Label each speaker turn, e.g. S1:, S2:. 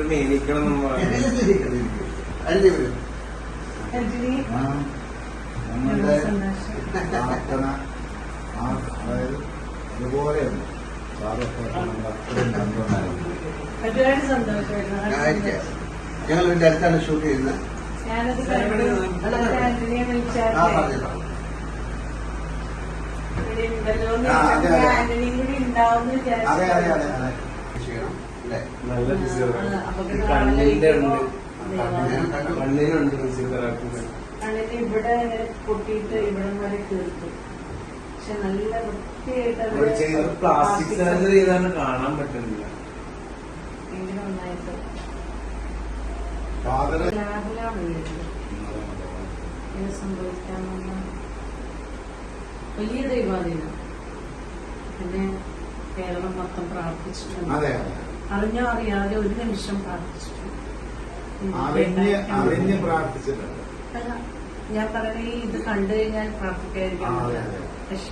S1: മേനിക്കണം
S2: നമ്മളുടെ പ്രാർത്ഥന അതായത് അതുപോലെയുണ്ട്
S3: ഒരുപാട് സന്തോഷമായിരുന്നു.
S4: ഞങ്ങൾ ഇതിന്റെ അടുത്താണ് ഷൂട്ട് ചെയ്യുന്നത്.
S3: ഞാനത് ആന്റണിയെ വിളിച്ചാൽ ആന്റണിയും കൂടി ഉണ്ടാവും
S1: നല്ല കണ്ണിന്റെ ഉണ്ട് കണ്ണിനുണ്ട്
S3: കണ്ണിന് ഇവിടെ പൊട്ടിയിട്ട് ഇവിടം വരെ തീർത്തു. പക്ഷെ നല്ല വൃത്തിയായിട്ട്
S1: പ്ലാസ്റ്റിക് സർജറി ചെയ്താണ് കാണാൻ പറ്റുന്നില്ല.
S3: ഭയങ്കര നന്നായിട്ട് സംഭവിക്കാമെന്ന വലിയ ദൈവാധീനം. പിന്നെ കേരളം മൊത്തം പ്രാർത്ഥിച്ചിട്ടുണ്ട്. അറിഞ്ഞോ അറിയാതെ ഒരു നിമിഷം പ്രാർത്ഥിച്ചിട്ടുണ്ട്.
S2: അറിഞ്ഞ് പ്രാർത്ഥിച്ചിട്ടുണ്ട്.
S3: ഞാൻ പറഞ്ഞ ഇത് കണ്ടു കഴിഞ്ഞാൽ പ്രാർത്ഥിക്കാതിരിക്കാൻ